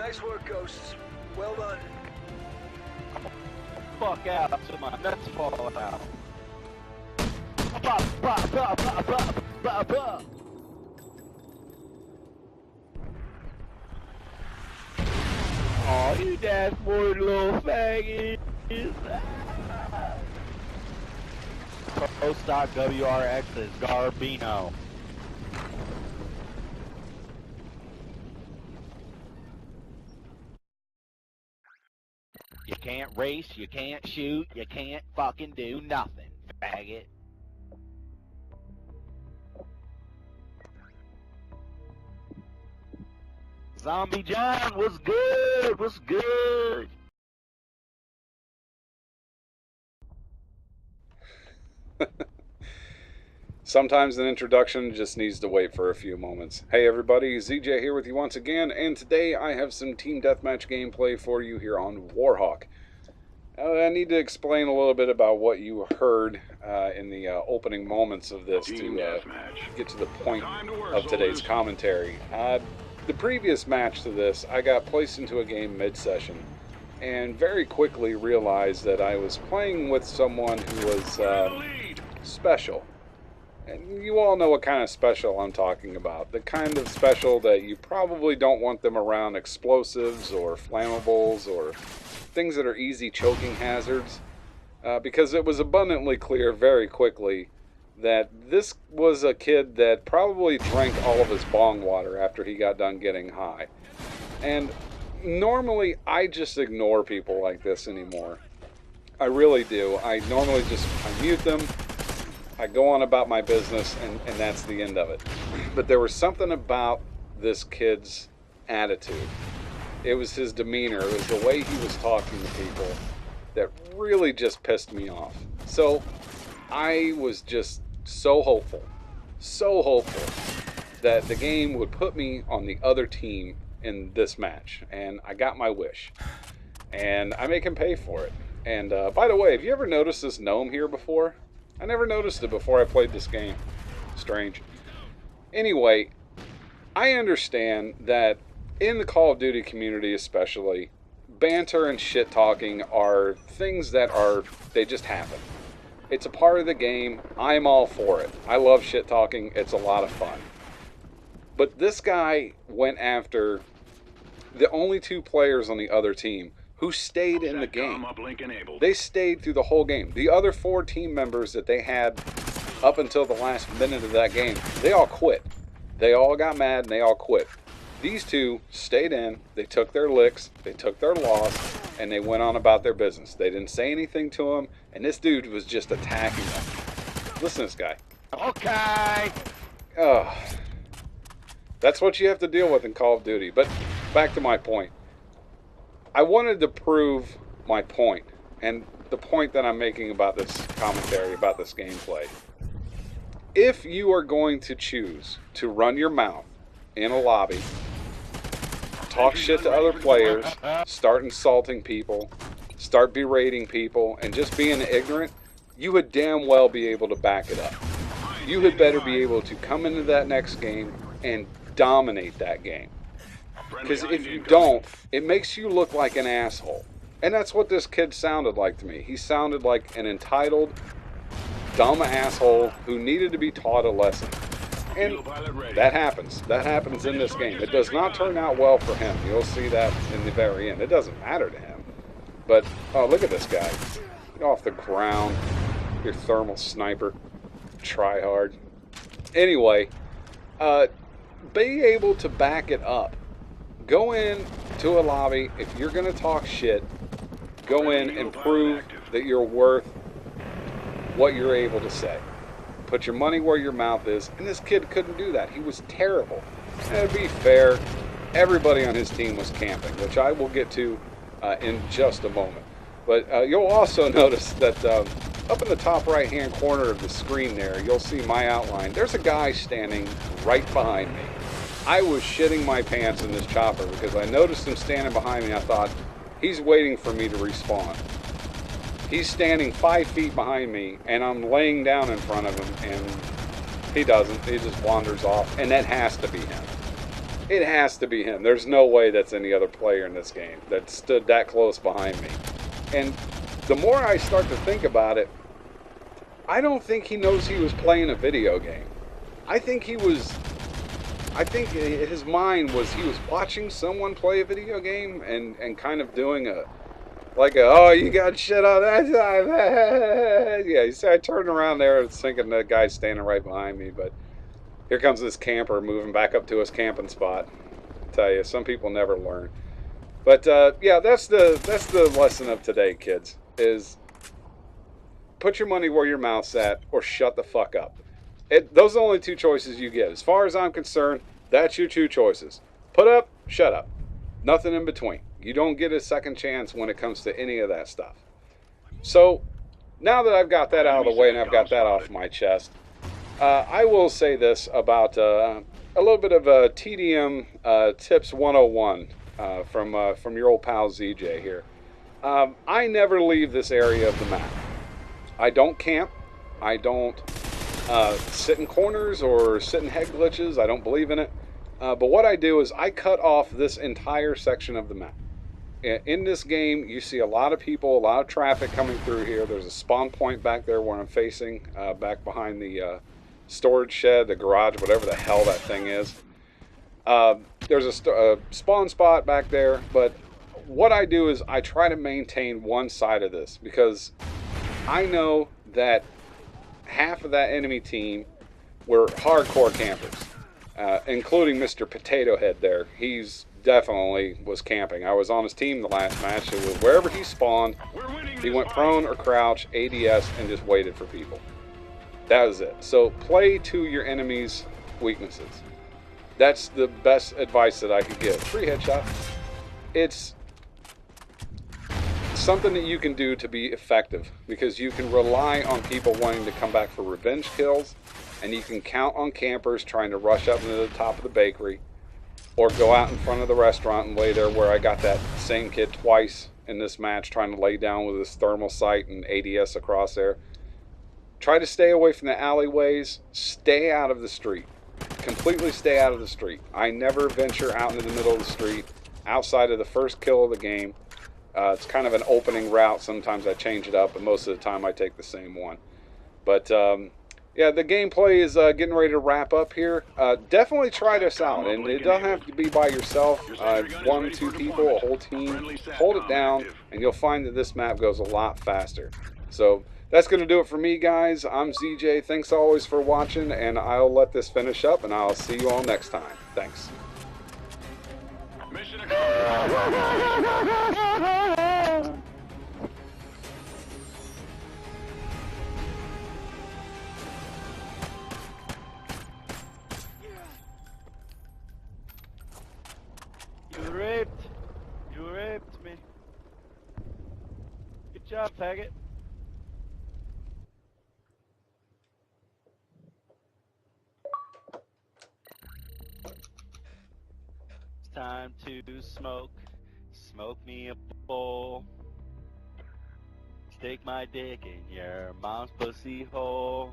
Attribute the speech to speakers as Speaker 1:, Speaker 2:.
Speaker 1: Nice work, Ghosts. Well done.
Speaker 2: Fuck out to my nuts fall out. Bah, bah, bah, bah, bah, bah, bah. Aw, you dashboard little faggots. Pro stock WRX is Garbino. You can't race, you can't shoot, you can't fucking do nothing, faggot. Zombie John, what's good? What's good?
Speaker 3: Sometimes an introduction just needs to wait for a few moments. Hey everybody, ZJ here with you once again, and today I have some Team Deathmatch gameplay for you here on Warhawk. I need to explain a little bit about what you heard in the opening moments of this to get to the point of today's commentary. The previous match to this, I got placed into a game mid-session and very quickly realized that I was playing with someone who was special. And you all know what kind of special I'm talking about. The kind of special that you probably don't want them around explosives or flammables or things that are easy choking hazards. Because it was abundantly clear very quickly that this was a kid that probably drank all of his bong water after he got done getting high. And normally I just ignore people like this anymore. I really do. I normally just mute them. I go on about my business, and that's the end of it. But there was something about this kid's attitude. It was his demeanor. It was the way he was talking to people that really just pissed me off. So I was just so hopeful that the game would put me on the other team in this match. And I got my wish. And I make him pay for it. And by the way, have you ever noticed this gnome here before? I never noticed it before I played this game. Strange. Anyway, I understand that in the Call of Duty community especially, banter and shit talking are things that they just happen. It's a part of the game. I'm all for it. I love shit talking. It's a lot of fun. But this guy went after the only two players on the other team who stayed in the game. They stayed through the whole game. The other 4 team members that they had up until the last minute of that game, they all quit. They all got mad and they all quit. These two stayed in, they took their licks, they took their loss, and they went on about their business. They didn't say anything to him, and this dude was just attacking them. Listen to this guy.
Speaker 2: Okay.
Speaker 3: Oh, that's what you have to deal with in Call of Duty. But back to my point. I wanted to prove my point, and the point that I'm making about this commentary, about this gameplay. If you are going to choose to run your mouth in a lobby, talk shit to other players, start insulting people, start berating people, and just being ignorant, you would damn well be able to back it up. You had better be able to come into that next game and dominate that game. Because if you don't, it makes you look like an asshole. And that's what this kid sounded like to me. He sounded like an entitled, dumb asshole who needed to be taught a lesson. And that happens. That happens in this game. It does not turn out well for him. You'll see that in the very end. It doesn't matter to him. But, oh, look at this guy. Get off the ground. Your thermal sniper. Try hard. Anyway, be able to back it up. Go in to a lobby. If you're going to talk shit, go in and prove that you're worth what you're able to say. Put your money where your mouth is. And this kid couldn't do that. He was terrible. And to be fair, everybody on his team was camping, which I will get to in just a moment. But you'll also notice that up in the top right-hand corner of the screen there, you'll see my outline. There's a guy standing right behind me. I was shitting my pants in this chopper because I noticed him standing behind me. I thought, he's waiting for me to respawn. He's standing 5 feet behind me, and I'm laying down in front of him, and he doesn't. He just wanders off, and that has to be him. It has to be him. There's no way that's any other player in this game that stood that close behind me. And the more I start to think about it, I don't think he knows he was playing a video game. I think his mind was he was watching someone play a video game and kind of doing oh, you got shit on that time. Yeah, so I turned around there thinking the guy's standing right behind me, but here comes this camper moving back up to his camping spot. I tell you, some people never learn. But yeah, that's the lesson of today, kids, is put your money where your mouth's at or shut the fuck up. Those are the only two choices you get. As far as I'm concerned, that's your two choices. Put up, shut up. Nothing in between. You don't get a second chance when it comes to any of that stuff. So, now that I've got that out of the way and I've got that off my chest, I will say this about a little bit of a TDM Tips 101 from your old pal ZJ here. I never leave this area of the map. I don't camp. I don't sit in corners or sit in head glitches. I don't believe in it. But what I do is I cut off this entire section of the map. In this game, you see a lot of people, a lot of traffic coming through here. There's a spawn point back there where I'm facing, back behind the storage shed, the garage, whatever the hell that thing is. There's a spawn spot back there, but what I do is I try to maintain one side of this because I know that half of that enemy team were hardcore campers, including Mr. Potato Head there. He's definitely was camping. I was on his team the last match. It was wherever he spawned, he went prone or crouch, ADS, and just waited for people. That was it. So play to your enemy's weaknesses. That's the best advice that I could give. Free headshot. It's something that you can do to be effective because you can rely on people wanting to come back for revenge kills, and you can count on campers trying to rush up into the top of the bakery or go out in front of the restaurant and lay there, where I got that same kid twice in this match trying to lay down with his thermal sight and ADS across there. Try to stay away from the alleyways. Stay out of the street. Completely stay out of the street. I never venture out into the middle of the street outside of the first kill of the game. It's kind of an opening route. Sometimes I change it up, but most of the time I take the same one. But yeah, the gameplay is getting ready to wrap up here. Definitely try this out, and it doesn't have to be by yourself. 1, 2 people, a whole team. Hold it down, and you'll find that this map goes a lot faster. So that's going to do it for me, guys. I'm ZJ. Thanks always for watching, and I'll let this finish up, and I'll see you all next time. Thanks.
Speaker 2: Mission accomplished. You raped me. Good job, faggot. It's time to smoke. Smoke me a bowl. Stick my dick in your mom's pussy hole.